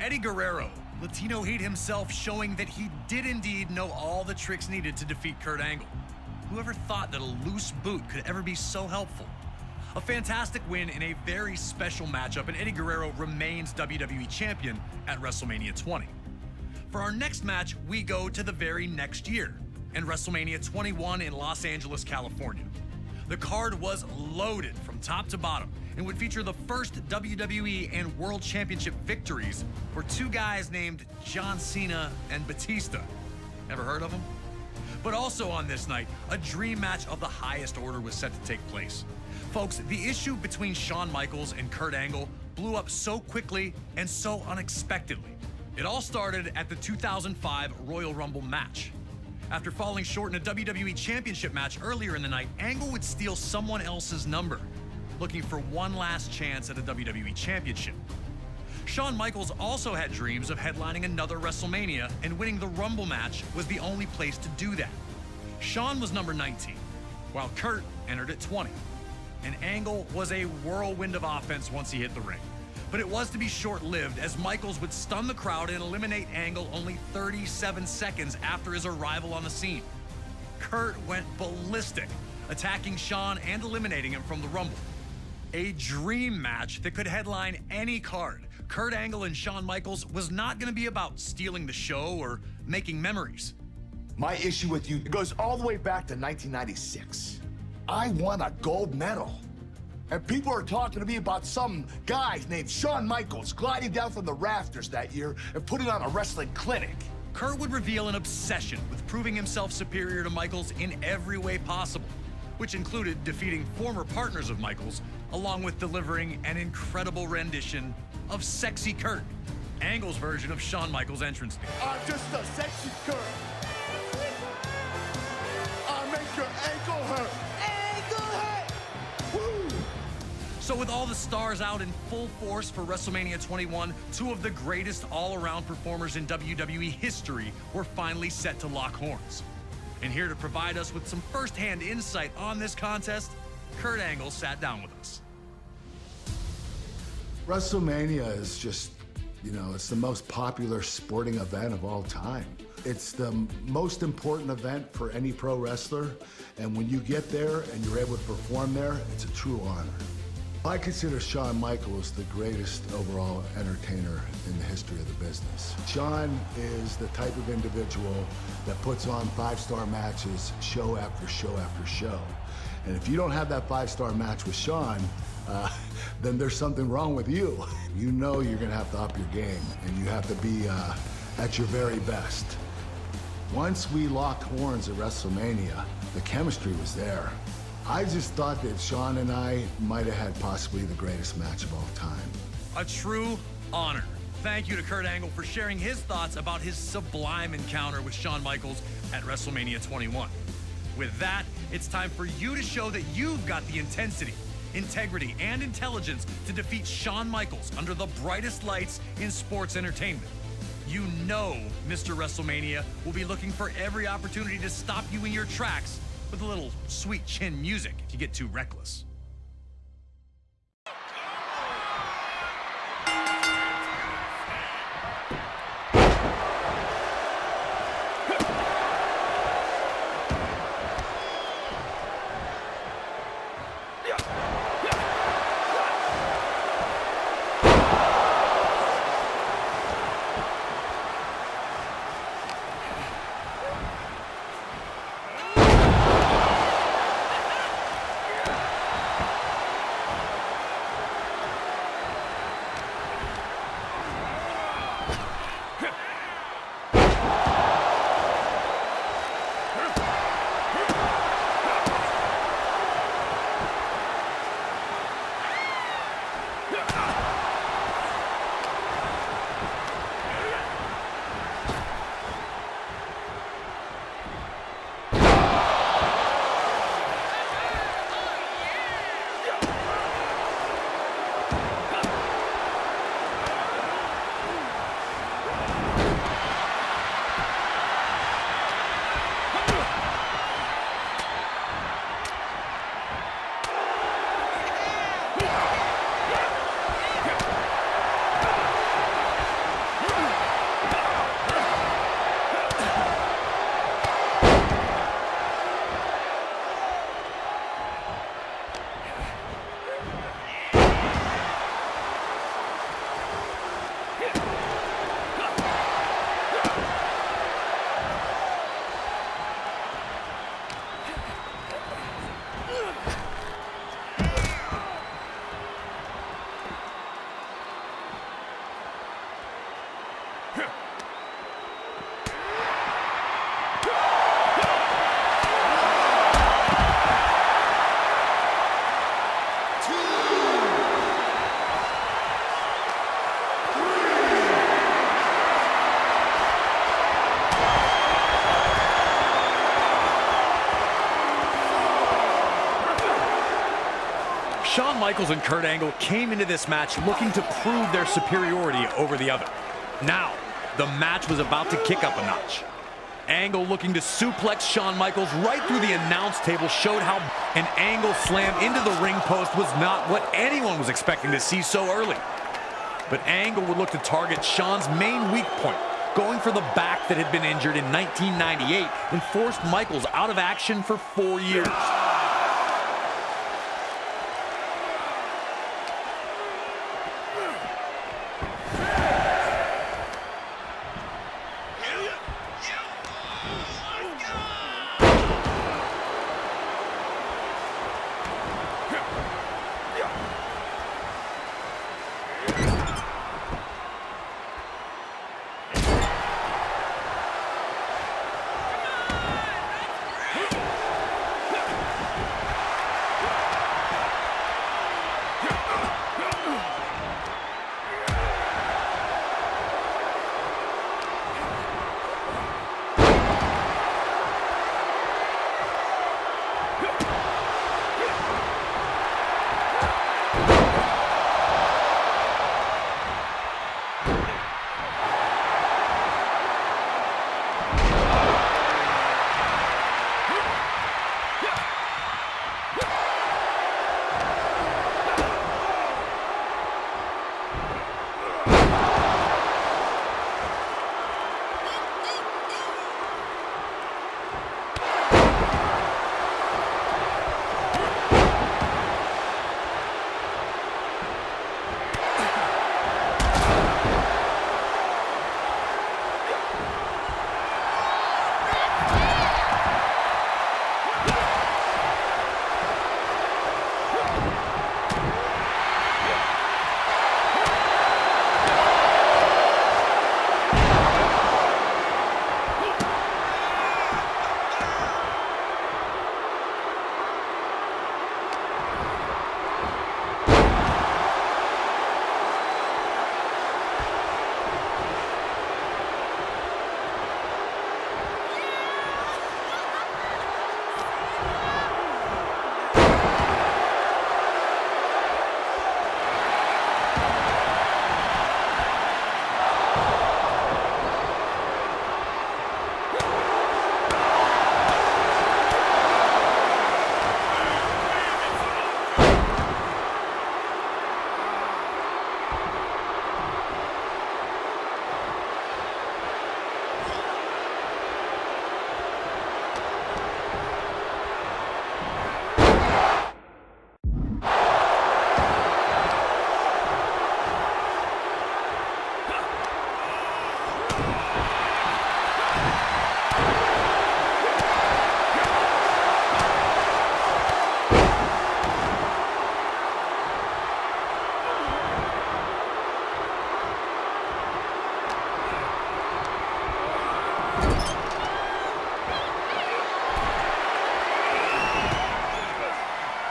Eddie Guerrero, Latino Heat himself, showing that he did indeed know all the tricks needed to defeat Kurt Angle. Whoever thought that a loose boot could ever be so helpful? A fantastic win in a very special matchup, and Eddie Guerrero remains WWE Champion at WrestleMania 20. For our next match, we go to the very next year, and WrestleMania 21 in Los Angeles, California. The card was loaded from top to bottom and would feature the first WWE and World Championship victories for two guys named John Cena and Batista. Ever heard of them? But also on this night, a dream match of the highest order was set to take place. Folks, the issue between Shawn Michaels and Kurt Angle blew up so quickly and so unexpectedly. It all started at the 2005 Royal Rumble match. After falling short in a WWE Championship match earlier in the night, Angle would steal someone else's number, looking for one last chance at a WWE Championship. Shawn Michaels also had dreams of headlining another WrestleMania, and winning the Rumble match was the only place to do that. Shawn was number 19, while Kurt entered at 20. And Angle was a whirlwind of offense once he hit the ring. But it was to be short-lived, as Michaels would stun the crowd and eliminate Angle only 37 seconds after his arrival on the scene. Kurt went ballistic, attacking Shawn and eliminating him from the Rumble. A dream match that could headline any card. Kurt Angle and Shawn Michaels was not going to be about stealing the show or making memories. My issue with you goes all the way back to 1996. I won a gold medal. And people are talking to me about some guy named Shawn Michaels gliding down from the rafters that year and putting on a wrestling clinic. Kurt would reveal an obsession with proving himself superior to Michaels in every way possible, which included defeating former partners of Michaels, along with delivering an incredible rendition of Sexy Kurt, Angle's version of Shawn Michaels' entrance theme. I'm just a sexy Kurt. I'll make your ankle hurt. Ankle hurt! Woo! So with all the stars out in full force for WrestleMania 21, two of the greatest all-around performers in WWE history were finally set to lock horns. And here to provide us with some first-hand insight on this contest, Kurt Angle sat down with us. WrestleMania is just, it's the most popular sporting event of all time. It's the most important event for any pro wrestler, and when you get there and you're able to perform there, it's a true honor. I consider Shawn Michaels the greatest overall entertainer in the history of the business. Shawn is the type of individual that puts on five-star matches show after show after show. And if you don't have that five-star match with Shawn, then there's something wrong with you. You know you're gonna have to up your game, and you have to be at your very best. Once we locked horns at WrestleMania, the chemistry was there. I just thought that Shawn and I might have had possibly the greatest match of all time. A true honor. Thank you to Kurt Angle for sharing his thoughts about his sublime encounter with Shawn Michaels at WrestleMania 21. With that, it's time for you to show that you've got the intensity, integrity, and intelligence to defeat Shawn Michaels under the brightest lights in sports entertainment. You know Mr. WrestleMania will be looking for every opportunity to stop you in your tracks with a little sweet chin music if you get too reckless. Shawn Michaels and Kurt Angle came into this match looking to prove their superiority over the other. Now, the match was about to kick up a notch. Angle looking to suplex Shawn Michaels right through the announce table showed how an Angle slam into the ring post was not what anyone was expecting to see so early. But Angle would look to target Shawn's main weak point, going for the back that had been injured in 1998 and forced Michaels out of action for 4 years.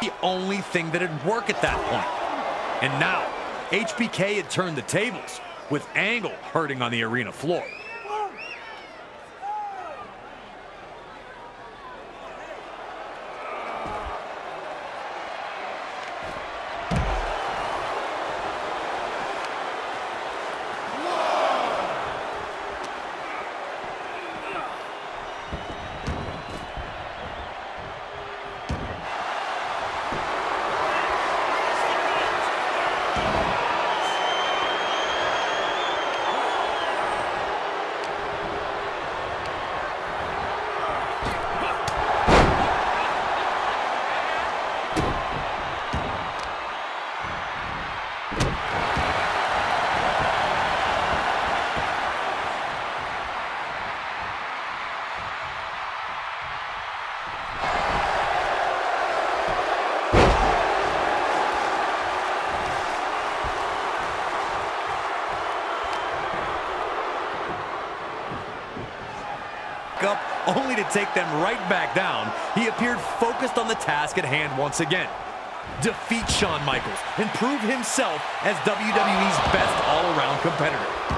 The only thing that had worked at that point. And now, HBK had turned the tables, with Angle hurting on the arena floor. back up, only to take them right back down. He appeared focused on the task at hand once again. Defeat Shawn Michaels and prove himself as WWE's best all-around competitor.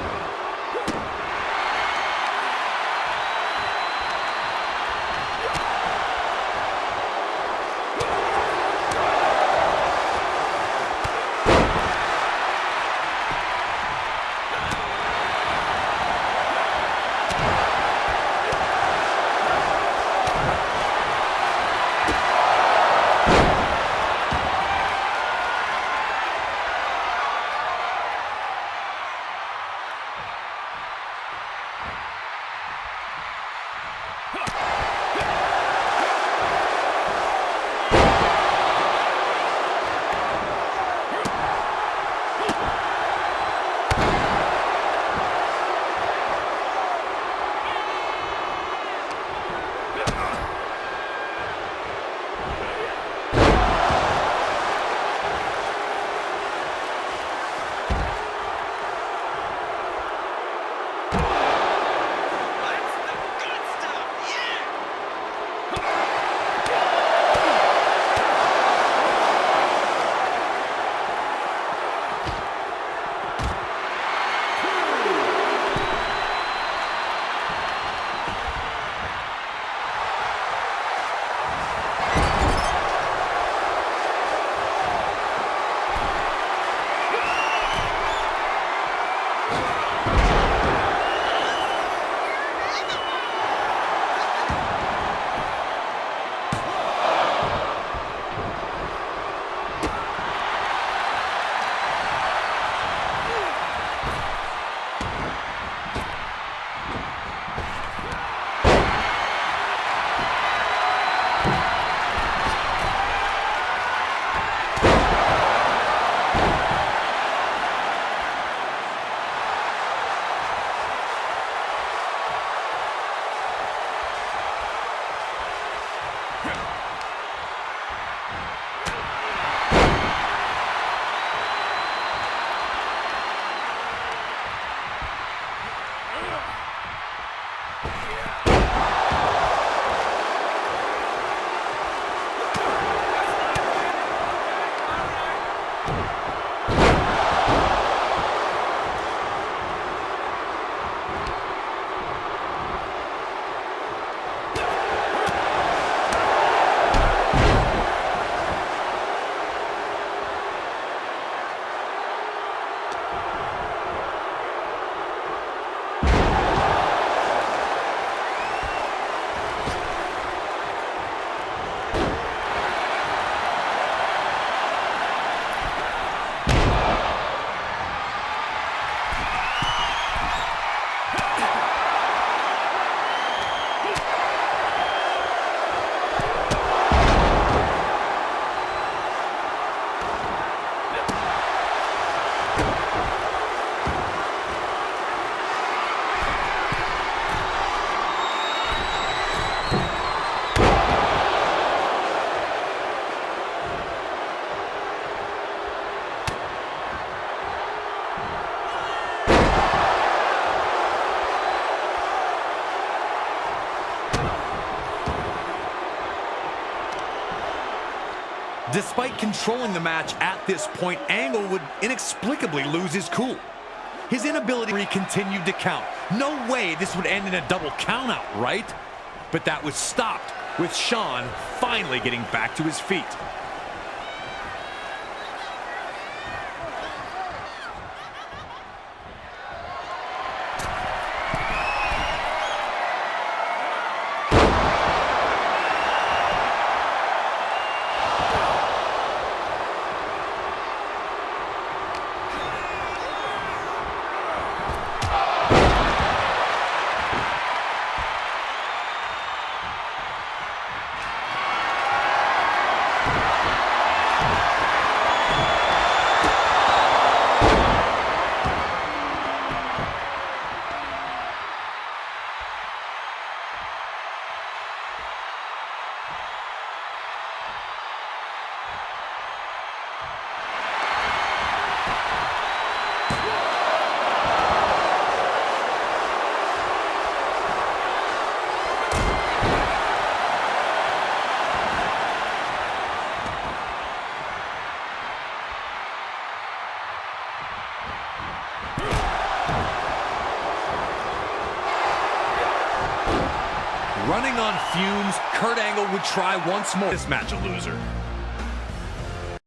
Despite controlling the match at this point, Angle would inexplicably lose his cool. His inability continued to count. No way this would end in a double countout, right? But that was stopped with Shawn finally getting back to his feet. Running on fumes, Kurt Angle would try once more. This match a loser.